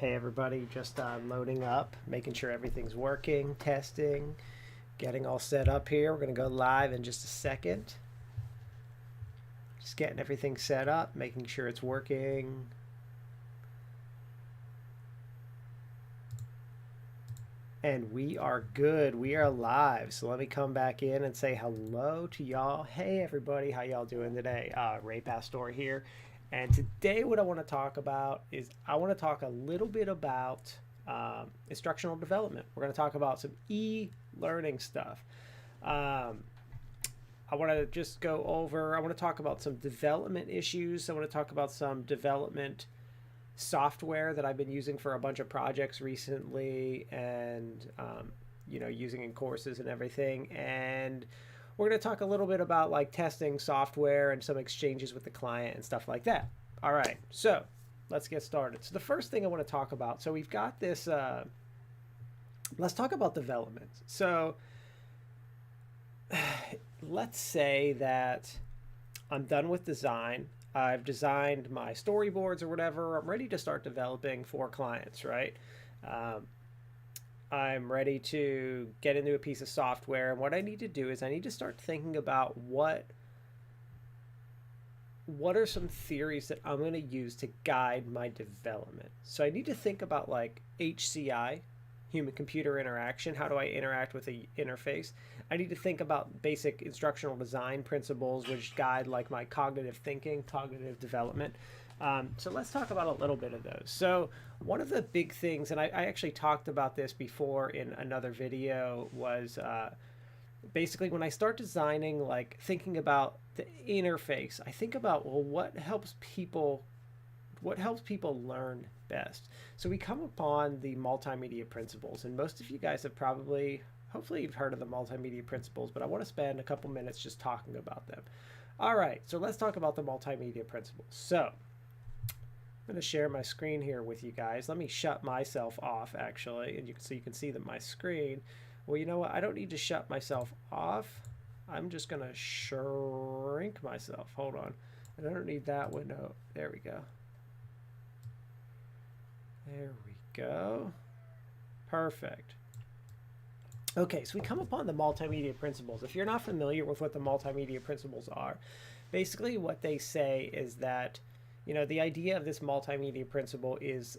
Hey everybody, just loading up, making sure everything's working, testing, getting all set up here. We're going to go live in just a second. Just getting everything set up, making sure it's working. And we are good. We are live. So let me come back in and say hello to y'all. Hey everybody, how y'all doing today? Ray Pastore here. And today what I want to talk about is I want to talk a little bit about instructional development. We're going to talk about some e-learning stuff. I want to just go over, I want to talk about some development issues. I want to talk about some development software that I've been using for a bunch of projects recently and, using in courses and everything. And we're going to talk a little bit about like testing software and some exchanges with the client and stuff like that. All right, so let's get started. So the first thing I want to talk about, so we've got this, let's talk about development. So let's say that I'm done with design. I've designed my storyboards or whatever. I'm ready to start developing for clients, right? I'm ready to get into a piece of software. And what I need to do is I need to start thinking about what are some theories that I'm going to use to guide my development. So I need to think about like HCI, human computer interaction. How do I interact with the interface? I need to think about basic instructional design principles, which guide like my cognitive thinking, cognitive development. So let's talk about a little bit of those. So one of the big things, and I actually talked about this before in another video, was basically when I start designing, like thinking about the interface, I think about, well, what helps people learn best? So we come upon the multimedia principles, and most of you guys have hopefully you've heard of the multimedia principles, but I want to spend a couple minutes just talking about them. All right, so let's talk about the multimedia principles. So I'm going to share my screen here with you guys. Let me shut myself off actually, and so you can see that my screen. Well, you know what? I don't need to shut myself off. I'm just going to shrink myself. Hold on. And I don't need that window. There we go. There we go. Perfect. Okay, so we come upon the multimedia principles. If you're not familiar with what the multimedia principles are, basically what they say is that, the idea of this multimedia principle is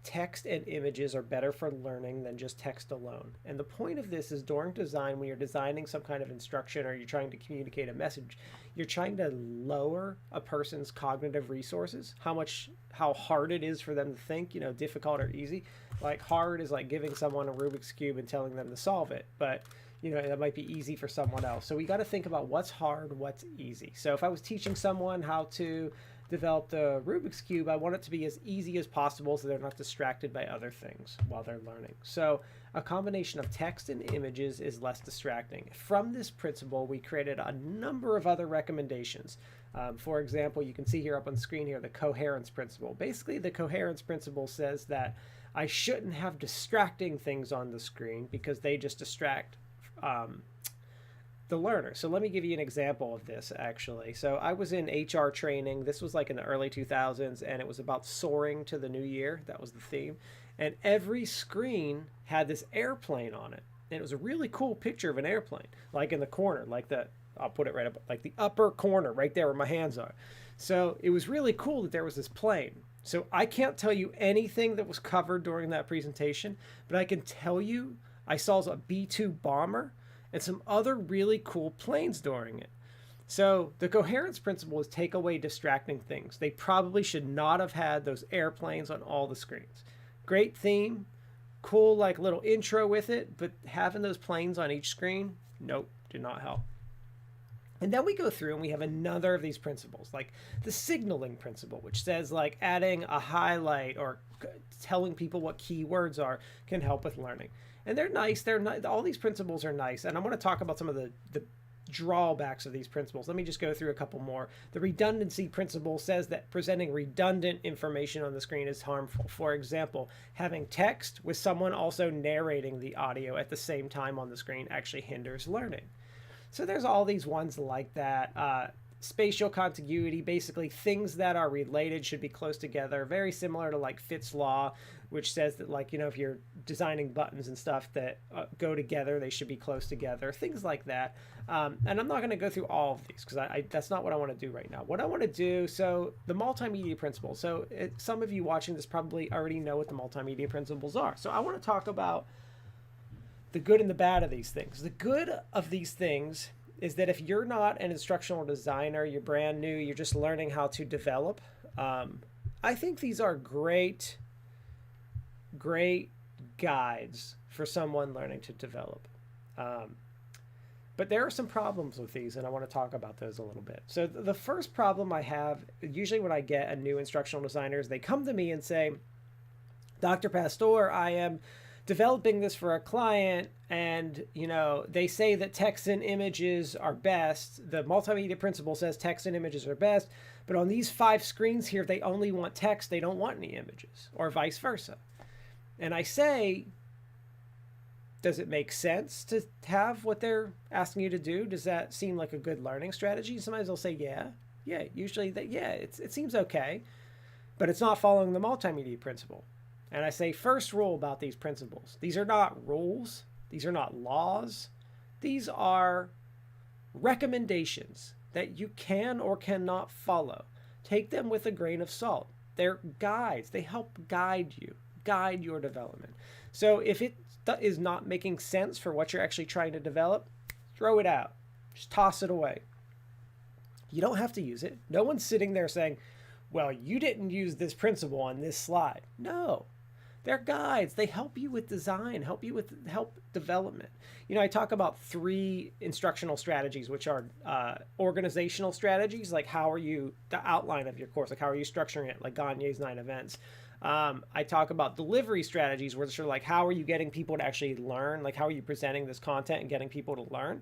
text and images are better for learning than just text alone. And the point of this is during design, when you're designing some kind of instruction or you're trying to communicate a message, you're trying to lower a person's cognitive resources, how hard it is for them to think, difficult or easy. Like hard is like giving someone a Rubik's Cube and telling them to solve it. But that might be easy for someone else. So we got to think about what's hard, what's easy. So if I was teaching someone how to develop the Rubik's Cube, I want it to be as easy as possible so they're not distracted by other things while they're learning. So a combination of text and images is less distracting. From this principle, we created a number of other recommendations. For example, you can see here up on the screen here, the coherence principle. Basically, the coherence principle says that I shouldn't have distracting things on the screen because they just distract the learner. So let me give you an example of this actually. So I was in HR training. This was like in the early 2000s, and it was about soaring to the new year. That was the theme. And every screen had this airplane on it. And it was a really cool picture of an airplane, like in the corner, I'll put it right up, like the upper corner right there where my hands are. So it was really cool that there was this plane. So I can't tell you anything that was covered during that presentation, but I can tell you I saw a B-2 bomber and some other really cool planes during it. So the coherence principle is take away distracting things. They probably should not have had those airplanes on all the screens. Great theme, cool like little intro with it, but having those planes on each screen, nope, did not help. And then we go through and we have another of these principles, like the signaling principle, which says like adding a highlight or telling people what keywords are can help with learning. And they're nice. All these principles are nice. And I want to talk about some of the drawbacks of these principles. Let me just go through a couple more. The redundancy principle says that presenting redundant information on the screen is harmful. For example, having text with someone also narrating the audio at the same time on the screen actually hinders learning. So there's all these ones like that. spatial contiguity, basically things that are related should be close together, very similar to like Fitts law, which says that, like, if you're designing buttons and stuff that go together, they should be close together, things like that. And I'm not going to go through all of these because that's not what I want to do right now. What I want to do, so the multimedia principles. So some of you watching this probably already know what the multimedia principles are. So I want to talk about the good and the bad of these things. The good of these things is that if you're not an instructional designer, you're brand new, you're just learning how to develop, I think these are great guides for someone learning to develop. But there are some problems with these, and I want to talk about those a little bit. So the first problem I have, usually when I get a new instructional designer, is they come to me and say, Dr. Pastore, I am developing this for a client, and they say that text and images are best. The multimedia principle says text and images are best, but on these 5 screens here, they only want text, they don't want any images, or vice versa. And I say, does it make sense to have what they're asking you to do? Does that seem like a good learning strategy? Sometimes they'll say, yeah, usually it seems okay, but it's not following the multimedia principle. And I say, first rule about these principles: these are not rules, these are not laws, these are recommendations that you can or cannot follow. Take them with a grain of salt. They're guides. They help guide your development. So if it is not making sense for what you're actually trying to develop, throw it out. Just toss it away. You don't have to use it. No one's sitting there saying, well, you didn't use this principle on this slide. No. They're guides. They help you with design, help development. I talk about 3 instructional strategies, which are organizational strategies, like the outline of your course, like how are you structuring it, like Gagne's 9 events. I talk about delivery strategies, which are like how are you getting people to actually learn, like how are you presenting this content and getting people to learn,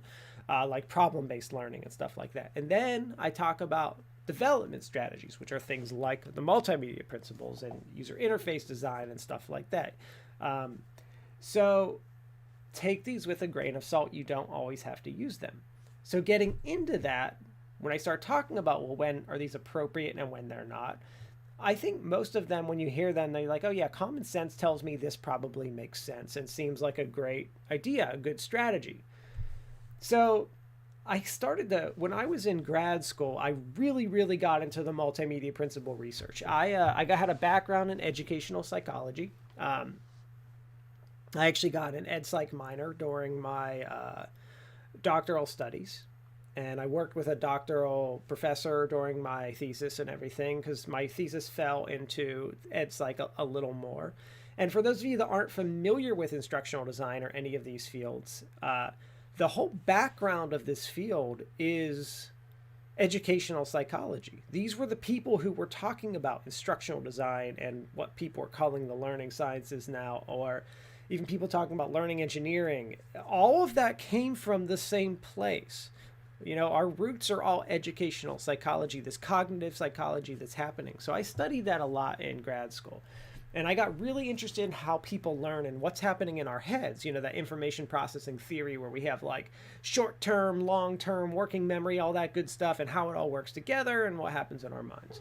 like problem-based learning and stuff like that. And then I talk about development strategies, which are things like the multimedia principles and user interface design and stuff like that. So take these with a grain of salt. You don't always have to use them. So getting into that, when I start talking about, well, when are these appropriate and when they're not, I think most of them, when you hear them, they're like, oh yeah, common sense tells me this probably makes sense and seems like a great idea, a good strategy. So when I was in grad school, I really got into the multimedia principle research. I had a background in educational psychology. I actually got an ed psych minor during my doctoral studies. And I worked with a doctoral professor during my thesis and everything, because my thesis fell into ed psych a little more. And for those of you that aren't familiar with instructional design or any of these fields, the whole background of this field is educational psychology. These were the people who were talking about instructional design and what people are calling the learning sciences now, or even people talking about learning engineering. All of that came from the same place. Our roots are all educational psychology, this cognitive psychology that's happening. So I studied that a lot in grad school. And I got really interested in how people learn and what's happening in our heads, that information processing theory where we have like short-term, long-term working memory, all that good stuff, and how it all works together and what happens in our minds.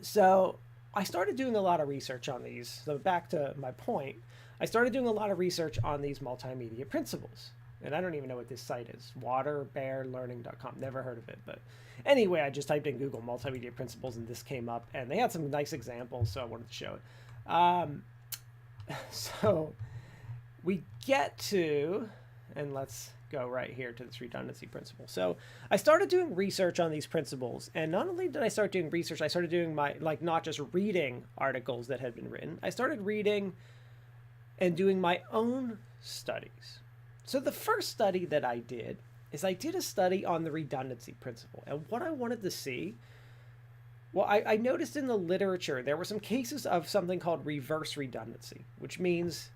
So I started doing a lot of research on these. So back to my point, I started doing a lot of research on these multimedia principles. And I don't even know what this site is, waterbearlearning.com. Never heard of it. But anyway, I just typed in Google multimedia principles and this came up. And they had some nice examples, so I wanted to show it. So we get to, and let's go right here to this redundancy principle. So I started doing research on these principles. And not only did I start doing research, I started doing not just reading articles that had been written. I started reading and doing my own studies. So the first study that I did is I did a study on the redundancy principle. And what I wanted to see, well, I noticed in the literature, there were some cases of something called reverse redundancy, which means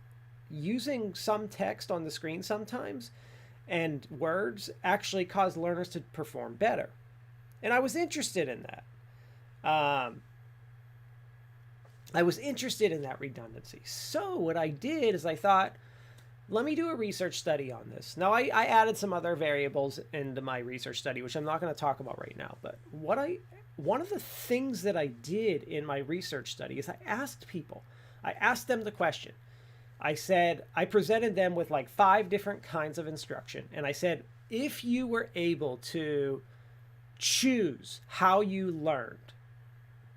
using some text on the screen sometimes and words actually cause learners to perform better. And I was interested in that. I was interested in that redundancy. So what I did is I thought, let me do a research study on this. Now, I added some other variables into my research study, which I'm not going to talk about right now. But one of the things that I did in my research study is I asked them the question. I presented them with like 5 different kinds of instruction. And I said, if you were able to choose how you learned,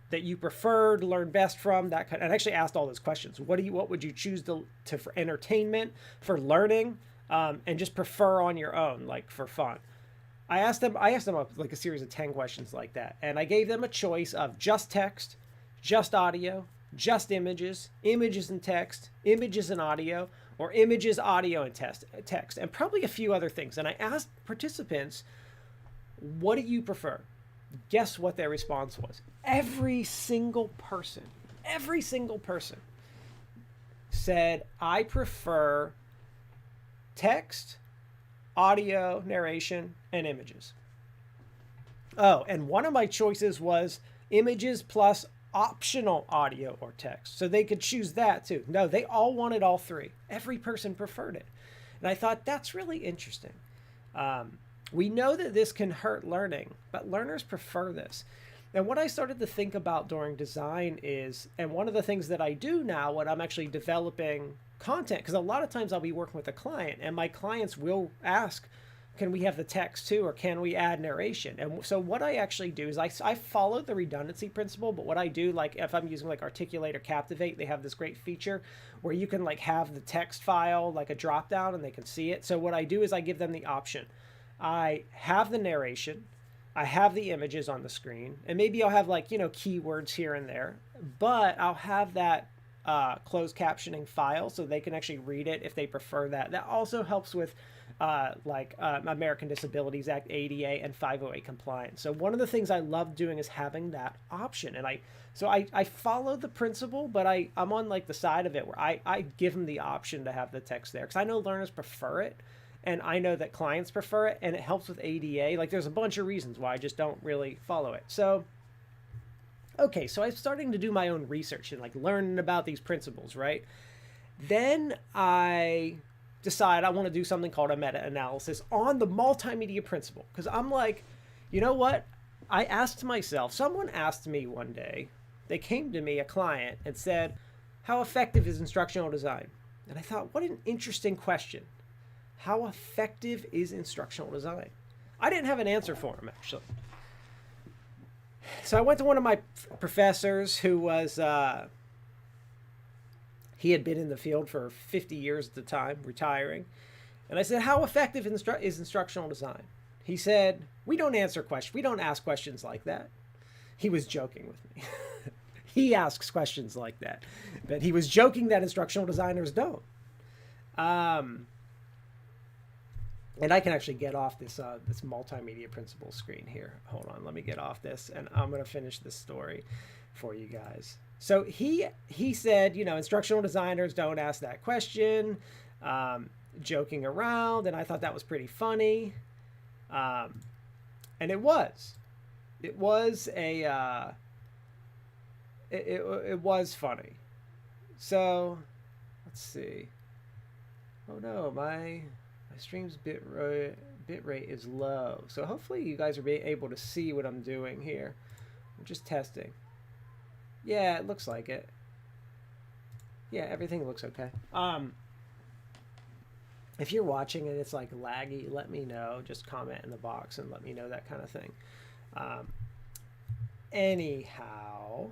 that you preferred, learn best from, that kind, and I actually asked all those questions. What would you choose to for entertainment, for learning, and just prefer on your own, like for fun? I asked them like a series of 10 questions like that, and I gave them a choice of just text, just audio, just images, images and text, images and audio, or images, audio, and text, and probably a few other things. And I asked participants, what do you prefer? Guess what their response was? Every single person said, I prefer text, audio, narration, and images. Oh, and one of my choices was images plus optional audio or text. So they could choose that too. No, they all wanted all 3. Every person preferred it. And I thought that's really interesting. We know that this can hurt learning, but learners prefer this. And what I started to think about during design is, and one of the things that I do now when I'm actually developing content, because a lot of times I'll be working with a client and my clients will ask, can we have the text too, or can we add narration? And so what I actually do is I follow the redundancy principle, but what I do, like if I'm using like Articulate or Captivate, they have this great feature where you can like have the text file, like a drop down, and they can see it. So what I do is I give them the option. I have the narration, I have the images on the screen, and maybe I'll have like, keywords here and there, but I'll have that closed captioning file so they can actually read it if they prefer that. That also helps with American Disabilities Act, ADA, and 508 compliance. So one of the things I love doing is having that option. And I follow the principle, but I'm on like the side of it where I give them the option to have the text there, because I know learners prefer it. And I know that clients prefer it, and it helps with ADA. Like there's a bunch of reasons why I just don't really follow it. So, okay, so I'm starting to do my own research and like learning about these principles, right? Then I decide I want to do something called a meta-analysis on the multimedia principle. Because I'm like, you know what? I asked myself, someone asked me one day, they came to me, a client, and said, how effective is instructional design? And I thought, what an interesting question. How effective is instructional design? I didn't have an answer for him, actually. So I went to one of my professors who was, he had been in the field for 50 years at the time, retiring. And I said, how effective is instructional design? He said, we don't ask questions like that. He was joking with me. He asks questions like that. But he was joking that instructional designers don't. And I can actually get off this this multimedia principles screen here. Hold on, let me get off this, and I'm going to finish this story for you guys. So he said, instructional designers don't ask that question, joking around, and I thought that was pretty funny. And it was funny. So let's see. Oh no, my stream's bit rate is low. So hopefully you guys are able to see what I'm doing here. I'm just testing. Yeah, it looks like it. Yeah, everything looks okay. If you're watching and it's like laggy, let me know. Just comment in the box and let me know, that kind of thing. Anyhow,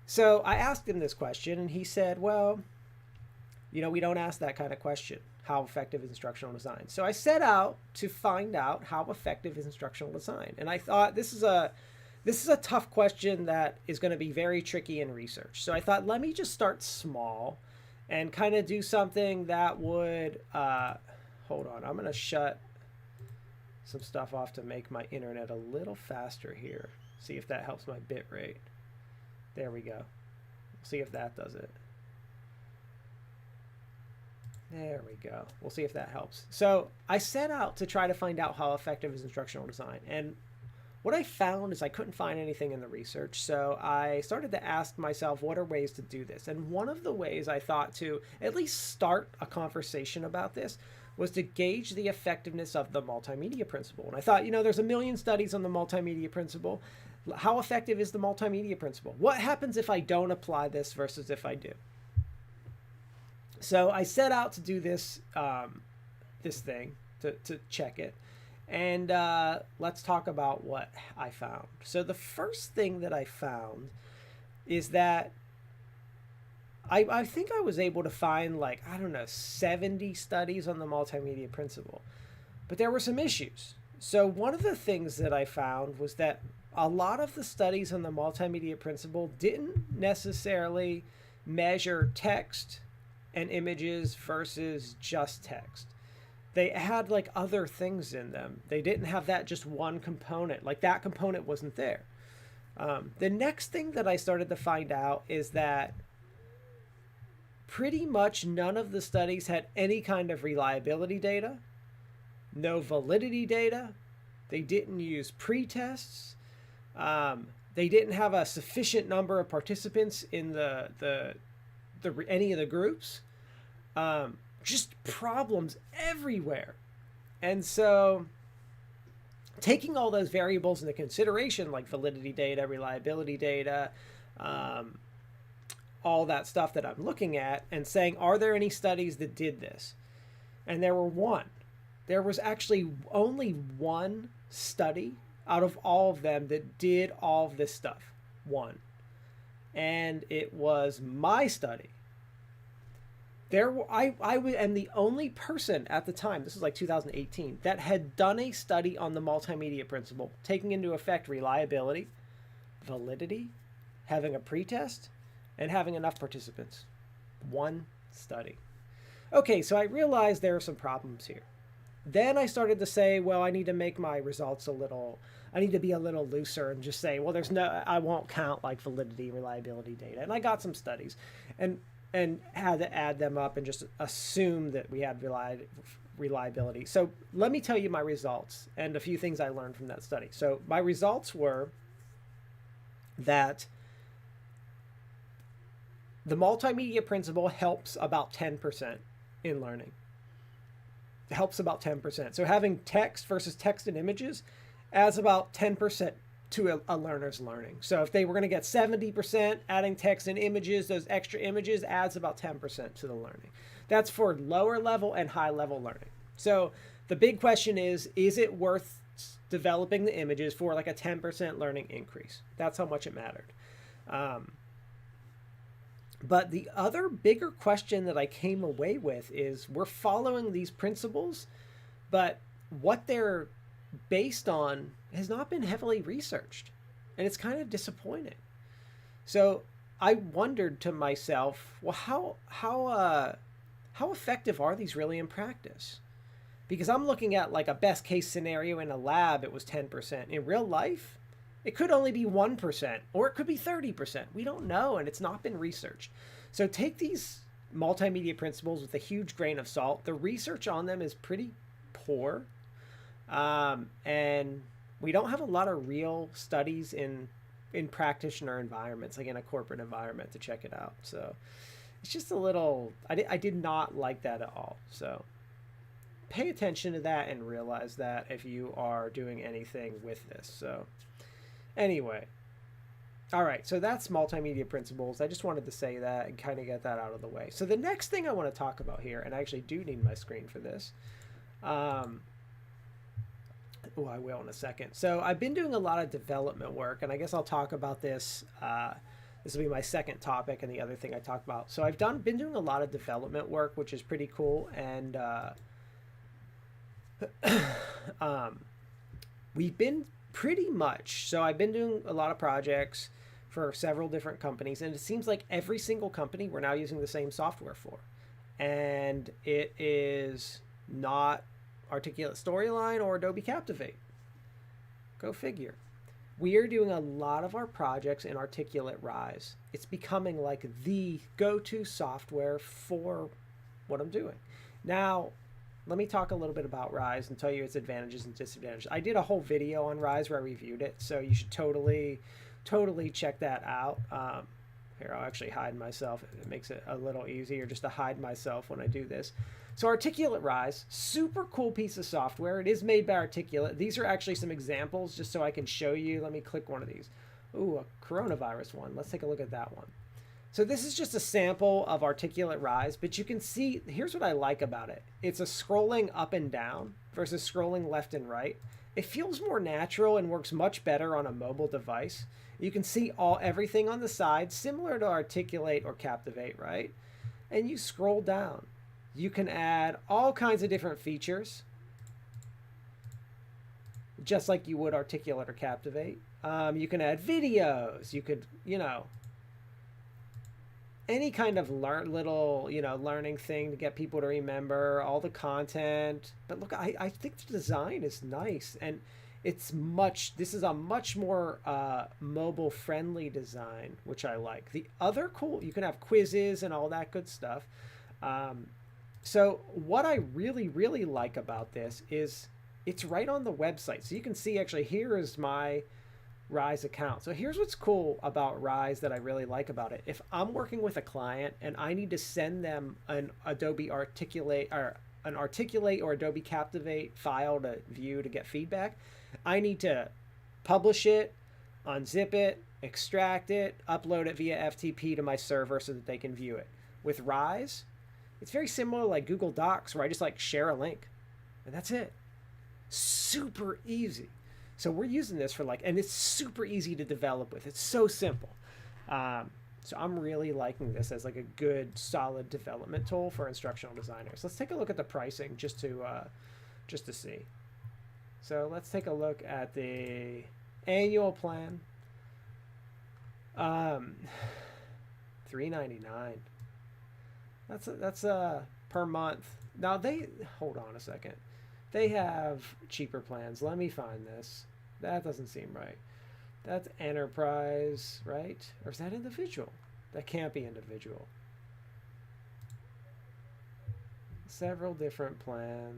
so I asked him this question and he said, well, we don't ask that kind of question. How effective is instructional design? So I set out to find out how effective is instructional design. And I thought this is a tough question that is going to be very tricky in research. So I thought, let me just start small and kind of do something that would, hold on, I'm going to shut some stuff off to make my internet a little faster here. See if that helps my bit rate. There we go. See if that does it. There we go. We'll see if that helps. So I set out to try to find out how effective is instructional design. And what I found is I couldn't find anything in the research. So I started to ask myself, what are ways to do this? And one of the ways I thought to at least start a conversation about this was to gauge the effectiveness of the multimedia principle. And I thought, there's a million studies on the multimedia principle. How effective is the multimedia principle? What happens if I don't apply this versus if I do? So I set out to do this, this thing to check it. And let's talk about what I found. So the first thing that I found is that I think I was able to find 70 studies on the multimedia principle. But there were some issues. So one of the things that I found was that a lot of the studies on the multimedia principle didn't necessarily measure text and images versus just text. They had other things in them. They didn't have that just one component. That component wasn't there. The next thing that I started to find out is that pretty much none of the studies had any kind of reliability data, no validity data. They didn't use pre-tests. They didn't have a sufficient number of participants in any of the groups. Just problems everywhere. And so taking all those variables into consideration, like validity data, reliability data, all that stuff that I'm looking at, and saying, are there any studies that did this? And there were one. There was actually only one study out of all of them that did all of this stuff. One. And it was my study. I am the only person at the time, this was 2018, that had done a study on the multimedia principle, taking into effect reliability, validity, having a pretest, and having enough participants. One study. Okay, so I realized there are some problems here. Then I started to say, well, I need to make my results I need to be a little looser and just say, well, I won't count validity and reliability data. And I got some studies and had to add them up and just assume that we had reliability. So let me tell you my results and a few things I learned from that study. So my results were that the multimedia principle helps about 10% in learning. It helps about 10%. So having text versus text and images adds about 10% to a learner's learning. So if they were going to get 70%, adding text and images, those extra images adds about 10% to the learning. That's for lower level and high level learning. So the big question is it worth developing the images for a 10% learning increase? That's how much it mattered. But the other bigger question that I came away with is we're following these principles, but what they're based on has not been heavily researched, and it's kind of disappointing. So I wondered to myself, well, how effective are these really in practice? Because I'm looking at a best case scenario in a lab, it was 10%. In real life, it could only be 1%, or it could be 30%. We don't know, and it's not been researched. So take these multimedia principles with a huge grain of salt. The research on them is pretty poor. And we don't have a lot of real studies in practitioner environments, in a corporate environment, to check it out. So it's just a little, I did not like that at all. So pay attention to that and realize that if you are doing anything with this. So anyway, all right, so that's multimedia principles. I just wanted to say that and kind of get that out of the way. So the next thing I want to talk about here, and I actually do need my screen for this, I will in a second. So I've been doing a lot of development work, and I guess I'll talk about this. This will be my second topic and the other thing I talk about. So I've been doing a lot of development work, which is pretty cool. And we've been pretty much, so I've been doing a lot of projects for several different companies, and it seems like every single company we're now using the same software for. And it is not Articulate Storyline or Adobe Captivate. Go figure. We are doing a lot of our projects in Articulate Rise. It's becoming the go-to software for what I'm doing. Now, let me talk a little bit about Rise and tell you its advantages and disadvantages. I did a whole video on Rise where I reviewed it, so you should totally check that out. Here, I'll actually hide myself. It makes it a little easier just to hide myself when I do this. So Articulate Rise, super cool piece of software. It is made by Articulate. These are actually some examples just so I can show you. Let me click one of these. Ooh, a coronavirus one. Let's take a look at that one. So this is just a sample of Articulate Rise, but you can see, here's what I like about it. It's a scrolling up and down versus scrolling left and right. It feels more natural and works much better on a mobile device. You can see everything on the side, similar to Articulate or Captivate, right? And you scroll down. You can add all kinds of different features, just like you would Articulate or Captivate. You can add videos. You could, any kind of little, learning thing to get people to remember all the content. But look, I think the design is nice, and this is a much more mobile friendly design, which I like. The other cool, you can have quizzes and all that good stuff. So what I really, really like about this is it's right on the website. So you can see, actually, here is my Rise account. So here's what's cool about Rise that I really like about it. If I'm working with a client and I need to send them an Adobe Articulate or an Articulate or Adobe Captivate file to view to get feedback, I need to publish it, unzip it, extract it, upload it via FTP to my server so that they can view it. With Rise, it's very similar like Google Docs, where I just share a link and that's it. Super easy. So we're using this for and it's super easy to develop with. It's so simple. So I'm really liking this as a good, solid development tool for instructional designers. Let's take a look at the pricing just to see. So let's take a look at the annual plan. $3.99. That's per month. Now hold on a second. They have cheaper plans. Let me find this. That doesn't seem right. That's enterprise, right? Or is that individual? That can't be individual. Several different plans.